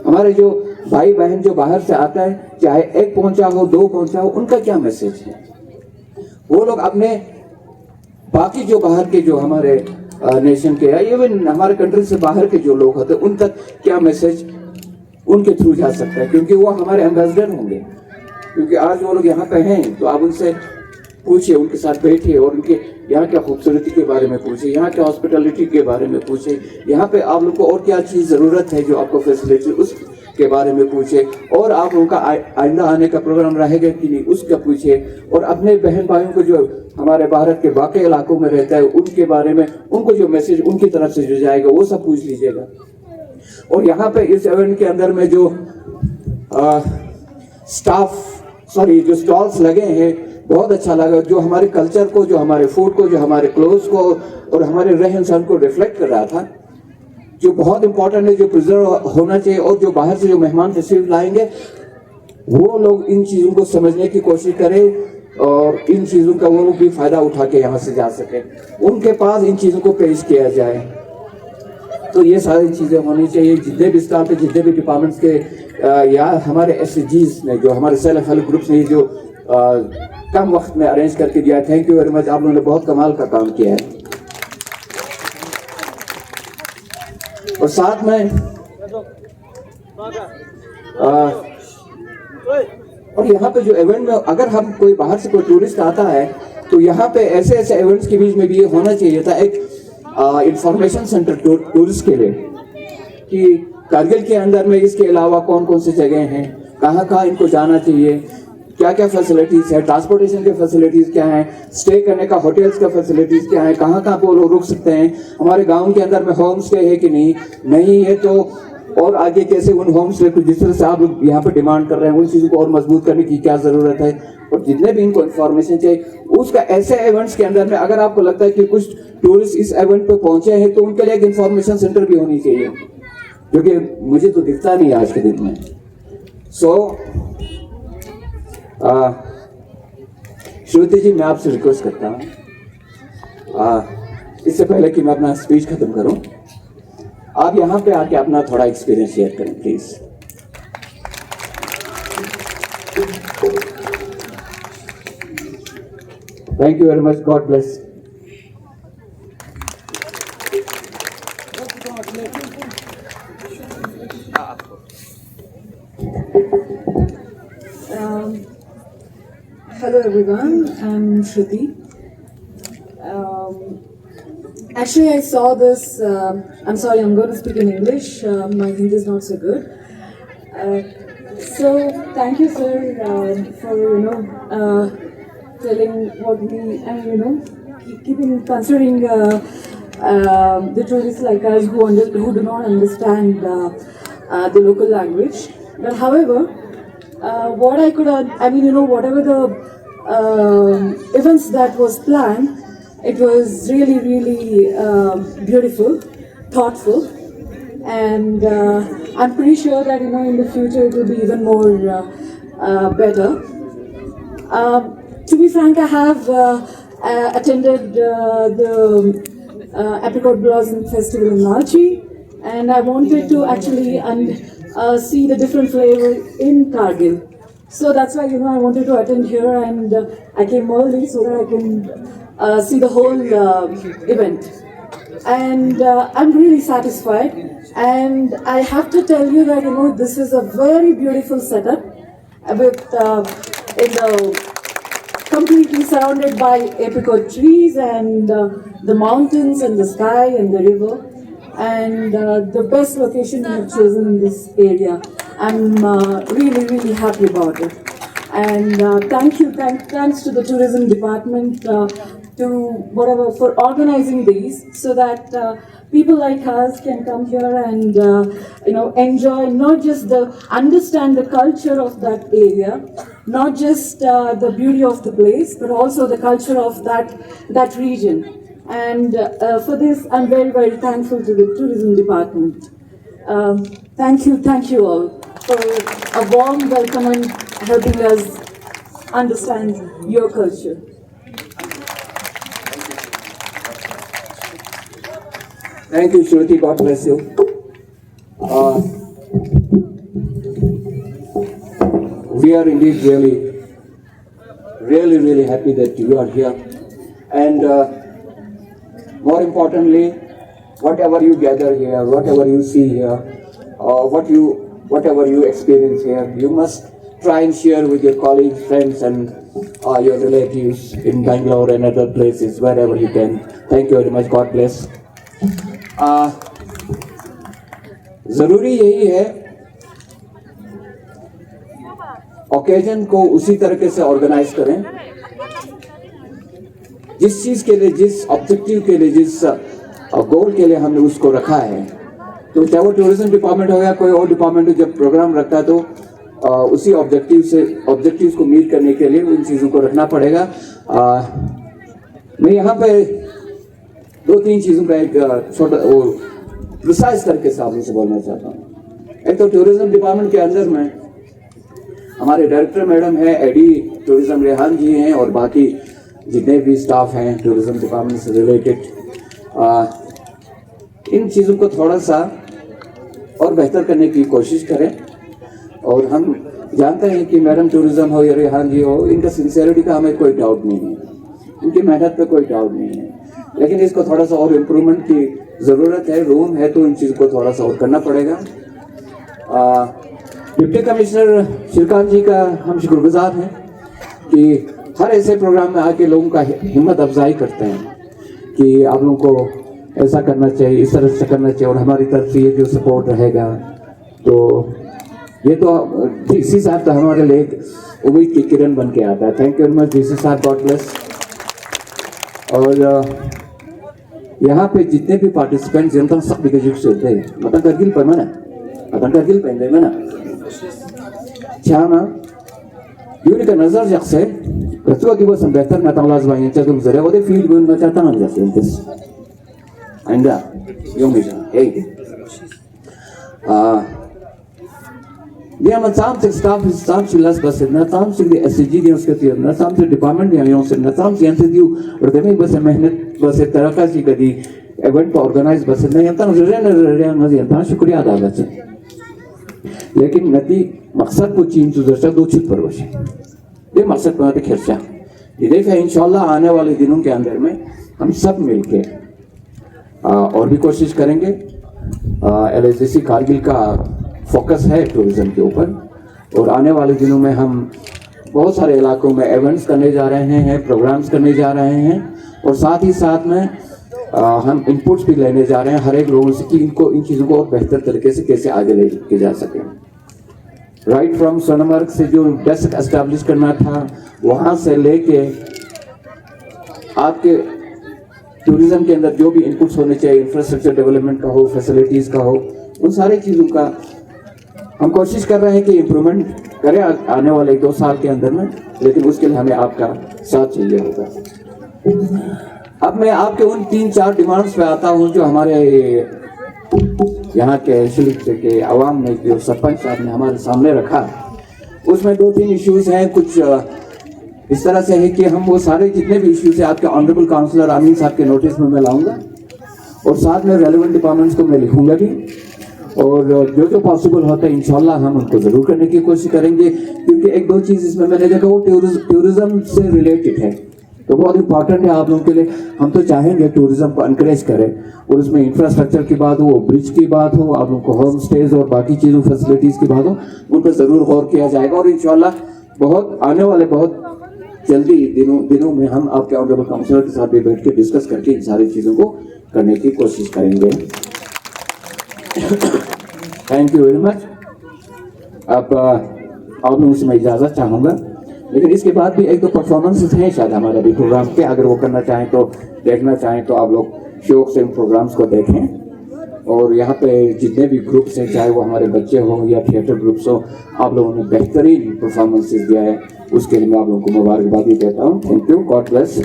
हमारे जो भाई बहन जो बाहर से आता है, चाहे एक पहुंचा हो, दो पहुंचा हो, उनका क्या मैसेज है? वो लोग अपने बाकी जो बाहर के जो हमारे नेशन के या इवन हमारे कंट्री से बाहर के जो लोग होते हैं, उन तक क्या मैसेज उनके थ्रू जा सकता है, क्योंकि वो हमारे एम्बेसडर होंगे। क्योंकि आज वो लोग यहाँ पे हैं, तो आप उनसे पूछिए, उनके साथ बैठिए और उनके यहाँ क्या खूबसूरती के बारे में पूछिए, यहाँ क्या हॉस्पिटलिटी के बारे में पूछिए, यहाँ पे आप लोग को और क्या चीज़ ज़रूरत है जो आपको फैसिलिटी उसके बारे में पूछे, और आप लोगों का आइंदा आने का प्रोग्राम रहेगा कि नहीं उसका पूछिए। और अपने बहन भाइयों को जो हमारे भारत के बाकी इलाकों में रहता है उनके बारे में, उनको जो मैसेज उनकी तरफ से जो जाएगा वो सब पूछ लीजिएगा। और यहाँ पे इस इवेंट के अंदर में जो जो स्टॉल्स लगे हैं, बहुत अच्छा लगा। जो हमारे कल्चर को, जो हमारे फूड को, जो हमारे क्लोथ्स को और हमारे रहन सहन को रिफ्लेक्ट कर रहा था, जो बहुत इंपॉर्टेंट है, जो प्रिजर्व होना चाहिए। और जो बाहर से जो मेहमान तशरीफ लाएंगे वो लोग इन चीज़ों को समझने की कोशिश करें और इन चीज़ों का वो लोग भी फायदा उठा के यहाँ से जा सके, उनके पास इन चीज़ों को पेश किया जाए। तो ये सारी चीज़ें होनी चाहिए। जितने भी स्टाफ है, जितने भी डिपार्टमेंट्स के या हमारे SCGs ने, जो हमारे सेल्फ हेल्प ग्रुप्स ने जो कम वक्त में अरेंज करके दिया, थैंक यू वेरी मच। आप लोगों ने बहुत कमाल का काम किया है। और साथ में और यहाँ पे जो इवेंट में अगर हम कोई बाहर से कोई टूरिस्ट आता है, तो यहाँ पे ऐसे ऐसे इवेंट्स के बीच में भी ये होना चाहिए था एक इंफॉर्मेशन सेंटर टूरिस्ट के लिए, कि कारगिल के अंदर में इसके अलावा कौन कौन सी जगह हैं, कहाँ कहाँ इनको जाना चाहिए, क्या क्या फैसिलिटीज़ है, ट्रांसपोर्टेशन के फैसिलिटीज़ क्या हैं, स्टे करने का होटल्स का फैसिलिटीज़ क्या है, कहाँ कहाँ पे लोग रुक सकते हैं, हमारे गांव के अंदर में होम स्टे है कि नहीं है, तो और आगे कैसे उन होम स्टे को जिस तरह से आप लोग यहाँ पे डिमांड कर रहे हैं उन चीज़ों को और मजबूत करने की क्या ज़रूरत है। और जितने भी इनको इन्फॉर्मेशन चाहिए उसका ऐसे इवेंट्स के अंदर में, अगर आपको लगता है कि कुछ टूरिस्ट इस इवेंट पे पहुंचे हैं, तो उनके लिए एक इन्फॉर्मेशन सेंटर भी होनी चाहिए, जो कि मुझे तो दिखता नहीं आज के दिन में। श्रुति जी, मैं आपसे रिक्वेस्ट करता हूँ, इससे पहले कि मैं अपना स्पीच खत्म करूं, आप यहाँ पे आके अपना थोड़ा एक्सपीरियंस शेयर करें please. Thank you very much, God bless. Hello everyone, I'm Shruti. Actually, I saw this. I'm sorry, I'm going to speak in English. My Hindi is not so good. So, thank you, sir, for telling what we keeping considering the tourists like us who do not understand the local language. But however, what I could, whatever the events that was planned. It was really, really beautiful, thoughtful, and I'm pretty sure that in the future it will be even more better. To be frank, I have attended the Apricot Blossom Festival in Nalchi, and I wanted to actually see the different flavor in Kargil. So that's why I wanted to attend here, and I came early so that I can see the whole event, and I'm really satisfied. And I have to tell you that this is a very beautiful setup with completely surrounded by apricot trees and the mountains and the sky and the river, and the best location you have chosen in this area. I'm really, really happy about it. And thanks to the tourism department for organizing these, so that people like us can come here and enjoy, not just understand the culture of that area, not just the beauty of the place, but also the culture of that region. And for this, I'm very, very thankful to the tourism department. Thank you all for a warm welcome and helping us understand your culture. Thank you, Shruti. God bless you. We are indeed really happy that you are here. And more importantly, whatever you gather here, whatever you see here, whatever you experience here, you must try and share with your colleagues, friends, and your relatives in Bangalore and other places, wherever you can. Thank you very much. God bless. जरूरी यही है occasion को उसी तरीके से organise करें जिस चीज के लिए, जिस ऑब्जेक्टिव के लिए, जिस गोल के लिए हमने उसको रखा है। तो चाहे वो टूरिज्म डिपार्टमेंट हो या कोई और डिपार्टमेंट हो, जब प्रोग्राम रखता है तो उसी ऑब्जेक्टिव्स को मीट करने के लिए उन चीजों को रखना पड़ेगा। मैं यहाँ पे 2-3 चीजों का एक छोटा प्रिसाइज करके सामने से बोलना चाहता हूँ। एक तो टूरिज्म डिपार्टमेंट के अंदर में हमारे डायरेक्टर मैडम है, एडी टूरिज्म रेहान जी हैं, और बाकी जितने भी स्टाफ हैं टूरिज्म डिपार्टमेंट से रिलेटेड, इन चीज़ों को थोड़ा सा और बेहतर करने की कोशिश करें। और हम जानते हैं कि मैडम टूरिज्म हो या रेहान जी हो, इनका सिंसियरिटी का हमें कोई डाउट नहीं है, इनकी मेहनत पे कोई डाउट नहीं है, लेकिन इसको थोड़ा सा और इम्प्रूवमेंट की ज़रूरत है। रूम है तो इन चीज़ों को थोड़ा सा और करना पड़ेगा। डिप्टी कमिश्नर श्रीकांत जी का हम शुक्रगुजार हैं कि हर ऐसे प्रोग्राम में आके लोगों का हिम्मत अफजाई करते हैं कि आप लोगों को ऐसा करना चाहिए, इस तरह से करना चाहिए, और हमारी तरफ से ये जो सपोर्ट रहेगा। तो ये तो डीसी साहब तो हमारे लिए एक उम्मीद की किरण बन के आता है। Thank you very much DC साहब, गॉड ब्लेस। और यहाँ पे जितने भी पार्टिसिपेंट्स जनता सब दिग्गज से होते हैं, मतन करगिल पर mana Chama Yuri का नजर जैसे कचुआ की वो संबंधर ना तमलाज बाइंग चाहे तुम जरे वो दे फील्ड में ना चाहता ना जैसे इंतस आइंदा यों भी dia macam staff silas bas na tam sig de SG de uske tier na tam se department de yon se na tam se ante diu urdeme bas mehnat bas taraka si kadi event organize bas na yan tan zare na yan tan shukriya ada bas लेकिन नदी मकसद को चीन सुधरता दो छिप पर वशी ये मकसद पर खर्चा ये देखा इंशाल्लाह आने वाले दिनों के अंदर में हम सब मिलके और भी कोशिश करेंगे। LSDC कारगिल का फोकस है टूरिज्म के ऊपर, और आने वाले दिनों में हम बहुत सारे इलाकों में इवेंट्स करने जा रहे हैं, प्रोग्राम्स करने जा रहे हैं, और साथ ही साथ में हम इनपुट्स भी लेने जा रहे हैं हर एक लोगों से कि इनको इन चीज़ों को और बेहतर तरीके से कैसे आगे लेके जा सकें। राइट फ्रॉम सोनमर्ग से जो डेस्क एस्टैब्लिश करना था, वहाँ से लेके आपके टूरिज्म के अंदर जो भी इनपुट्स होने चाहिए, इंफ्रास्ट्रक्चर डेवलपमेंट का हो, फैसिलिटीज़ का हो, उन सारी चीज़ों का हम कोशिश कर रहे हैं कि इम्प्रूवमेंट करें आने वाले 2 साल के अंदर में, लेकिन उसके लिए हमें आपका साथ चाहिए होगा। अब मैं आपके उन 3-4 डिमांड्स पे आता हूँ जो हमारे यहाँ के शिलिक के आवाम ने, जो सरपंच साहब ने हमारे सामने रखा, उसमें 2-3 इश्यूज हैं। कुछ इस तरह से है कि हम वो सारे जितने भी इश्यूज हैं आपके ऑनरेबल काउंसलर आमीन साहब के नोटिस में मैं लाऊंगा, और साथ में रेलेवेंट डिपार्टमेंट्स को मैं लिखूंगा भी, और जो जो पॉसिबल होता है इंशाल्लाह हम उनको ज़रूर करने की कोशिश करेंगे। क्योंकि 1-2 चीज़ इसमें मैंने देखा वो टूरिज्म से रिलेटेड है, तो बहुत इंपॉर्टेंट है आप लोगों के लिए। हम तो चाहेंगे टूरिज्म को इनकरेज करें, और उसमें इंफ्रास्ट्रक्चर की बात हो, ब्रिज की बात हो, आप लोगों को होम स्टेज और बाकी चीज़ों फैसिलिटीज़ की बात हो, उन पर ज़रूर गौर किया जाएगा। और इंशाल्लाह बहुत आने वाले बहुत जल्दी दिनों में हम आपके ऑनरेबल काउंसलर के साथ भी बैठ के डिस्कस करके इन सारी चीज़ों को करने की कोशिश करेंगे। Thank you very much. अब आप लोगों से मैं इजाज़त चाहूँगा, लेकिन इसके बाद भी 1-2 परफॉर्मेंसेस हैं शायद हमारे अभी प्रोग्राम के, अगर वो करना चाहें तो, देखना चाहें तो आप लोग शौक से इन प्रोग्राम्स को देखें। और यहाँ पे जितने भी ग्रुप्स हैं, चाहे वो हमारे बच्चे हों या थिएटर ग्रुप्स हो, आप लोगों ने बेहतरीन परफॉर्मेंसेस दिया है, उसके लिए मैं आप लोगों को मुबारकबादी देता हूँ। Thank you, God bless.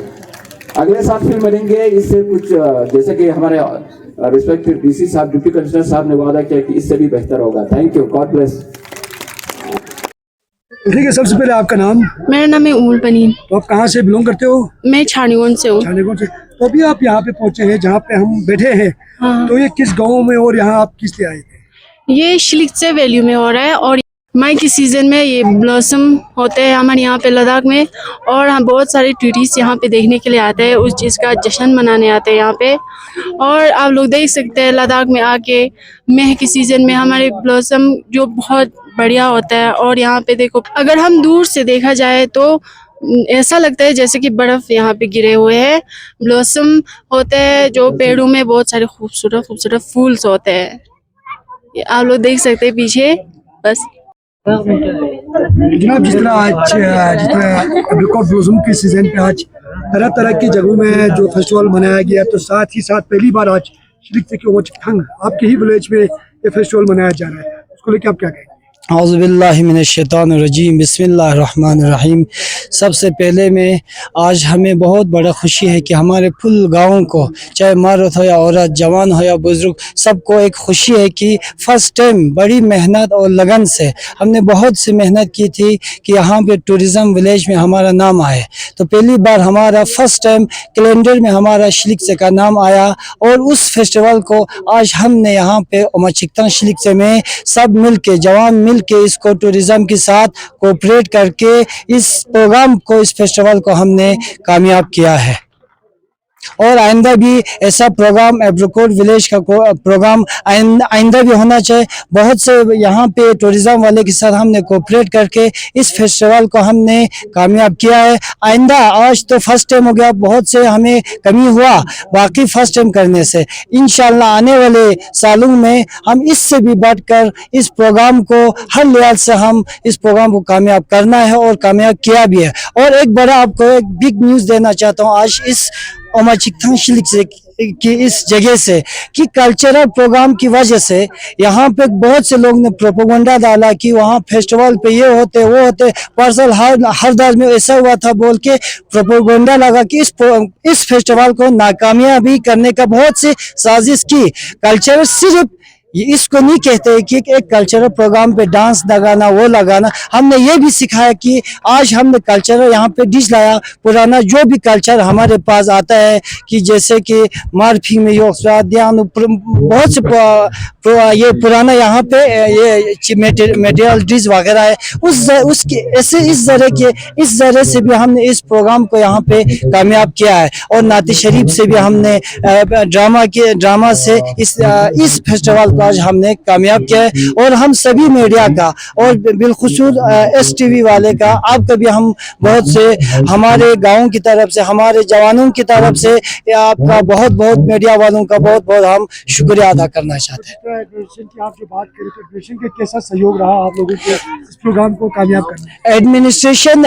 अगले साल फिर मिलेंगे। इससे कुछ जैसे कि हमारे रिस्पेक्टेड डीसी साहब, डिप्टी कमिश्नर साहब ने वादा किया कि इससे भी बेहतर होगा। Thank you, God bless. ठीक है, सबसे पहले आपका नाम? मेरा नाम है उमुल पनीन। तो आप कहाँ से बिलोंग करते हो? मैं छानीगोन से हूँ। छानीगोन से। तो अभी आप यहाँ पे पहुँचे हैं जहाँ पे हम बैठे हैं। हाँ। तो ये किस गांव में और यहाँ आप किस लिए आए थे? ये शिलिकचे वैल्यू में हो रहा है, और मई के सीजन में ये ब्लॉसम होते हैं हमारे यहाँ पे लद्दाख में, और हम बहुत सारे टूरिस्ट यहाँ पे देखने के लिए आते हैं, उस चीज़ का जश्न मनाने आते हैं यहाँ पे। और आप लोग देख सकते हैं लद्दाख में आके मई के सीजन में हमारे ब्लॉसम जो बहुत बढ़िया होता है। और यहाँ पे देखो, अगर हम दूर से देखा जाए तो ऐसा लगता है जैसे कि बर्फ यहाँ पे गिरे हुए हैं। ब्लॉसम होते हैं जो पेड़ों में बहुत सारे खूबसूरत खूबसूरत फूल्स होते हैं, आप लोग देख सकते हैं पीछे। बस जनाब, जितना एप्रिकॉट ब्लॉसम के सीजन पे आज तरह तरह की जगहों में जो फेस्टिवल मनाया गया, तो साथ ही साथ पहली बार आज शिलिक के ओमोचिकथंग आपके ही विलेज में ये फेस्टिवल मनाया जा रहा है, उसको लेकर आप क्या कहेंगे? औज़ुबिल्लाहि मिनश्शैतानिर्रजीम, बिस्मिल्लाहिर्रहमानिर्रहीम। सबसे पहले में आज हमें बहुत बड़ा खुशी है कि हमारे फुल गाँव को, चाहे मर्द हो या औरत, जवान हो या बुजुर्ग, सबको एक खुशी है कि फर्स्ट टाइम बड़ी मेहनत और लगन से हमने बहुत सी मेहनत की थी कि यहाँ पे टूरिज़म विलेज में हमारा नाम आए। तो पहली बार हमारा फर्स्ट टाइम कैलेंडर में हमारा शिलिकचे का नाम आया, और उस फेस्टिवल को आज हमने यहाँ पे ओमोचिकथंग शिलिकचे में सब मिल के, जवान मिल के इसको टूरिज्म के साथ कोऑपरेट करके इस प्रोग्राम को, इस फेस्टिवल को हमने कामयाब किया है। और आइंदा भी ऐसा प्रोग्राम, एप्रिकॉट विलेज का प्रोग्राम आइंदा भी होना चाहिए। बहुत से यहाँ पे टूरिज्म वाले के साथ हमने कोऑपरेट करके इस फेस्टिवल को हमने कामयाब किया है। आइंदा, आज तो फर्स्ट टाइम हो गया, बहुत से हमें कमी हुआ बाकी फर्स्ट टाइम करने से। इंशाल्लाह आने वाले सालों में हम इससे भी बढ़कर इस प्रोग्राम को हर लिहाज से हम इस प्रोग्राम को कामयाब करना है, और कामयाब किया भी है। और एक बड़ा आपको एक बिग न्यूज़ देना चाहता हूँ आज इस ओमोचिकथंग शिलिकचे की इस जगह से, कि कल्चरल प्रोग्राम की वजह से यहाँ पे बहुत से लोग ने प्रोपेगेंडा डाला कि वहाँ फेस्टिवल पे ये होते वो होते, परसल हर दर में ऐसा हुआ था बोल के प्रोपेगेंडा लगा कि इस फेस्टिवल को नाकामयाबी करने का बहुत सी साजिश की। कल्चरल सिर्फ ये इसको नहीं कहते कि एक कल्चरल प्रोग्राम पे डांस लगाना, वो लगाना। हमने ये भी सिखाया कि आज हमने कल्चरल यहाँ पे डिश लाया, पुराना जो भी कल्चर हमारे पास आता है, कि जैसे कि मारफी में बहुत से ये पुराना यहाँ पे ये मटेरियल डिश वगैरह है, उसके ऐसे इस जरिए से भी हमने इस प्रोग्राम को यहाँ पे कामयाब किया है। और नाती शरीफ से भी हमने ड्रामा से इस फेस्टिवल को आज हमने कामयाब किया है। और हम सभी मीडिया का और बिलखुसूस STV वाले का आपका भी हम बहुत से हमारे गाँव की तरफ से, हमारे जवानों की तरफ से आपका बहुत बहुत मीडिया वालों का बहुत बहुत हम शुक्रिया अदा करना चाहते हैं। एडमिनिस्ट्रेशन की आप जो बात करें तो एडमिनिस्ट्रेशन का कैसा सहयोग रहा आप लोगों को इस प्रोग्राम को कामयाब करने में? एडमिनिस्ट्रेशन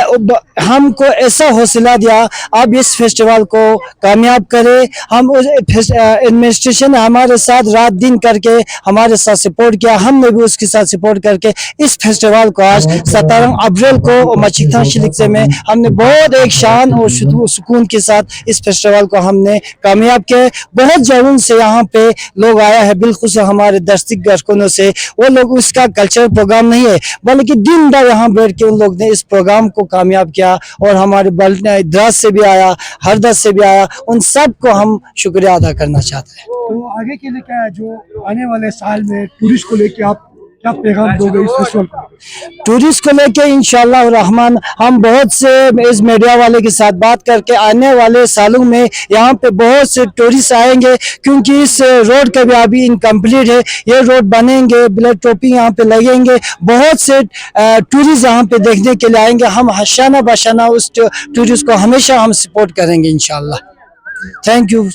हमको ऐसा हौसला दिया, आप इस फेस्टिवल को कामयाब करें। हम एडमिनिस्ट्रेशन ने हमारे साथ रात दिन करके हमारे साथ सपोर्ट किया, हमने भी उसके साथ सपोर्ट करके इस फेस्टिवल को आज 17 अप्रैल को मचिकथा शिलिक्से में हमने बहुत एक शान और सुकून के साथ इस फेस्टिवल को हमने कामयाब किया। बहुत जगहों से यहाँ पे लोग आया है, बिल्कुल हमारे दस्तक गरकों से। वो लोग उसका कल्चरल प्रोग्राम नहीं है बल्कि दिन भर यहाँ बैठ के उन लोग ने इस प्रोग्राम को कामयाब किया। और हमारे द्रास से भी आया, हरदस से भी आया, उन सब को हम शुक्रिया अदा करना चाहते हैं। तो आगे के लिए क्या है, जो आने वाले साल में टूरिस्ट को लेके आप क्या पैगाम दोगे इस फेस्टिवल को? टूरिस्ट को लेके इंशाअल्लाह रहमान हम बहुत से इस मीडिया वाले के साथ बात करके आने वाले सालों में यहाँ पे बहुत से टूरिस्ट आएंगे, क्योंकि इस रोड का भी अभी इनकम्प्लीट है। ये रोड बनेंगे, ब्लैक टॉपिंग यहाँ पे लगेंगे, बहुत से टूरिस्ट यहाँ पे देखने के लिए आएंगे। हम हशाना बशाना उस टूरिस्ट को हमेशा हम सपोर्ट करेंगे इंशाअल्लाह। Thank you.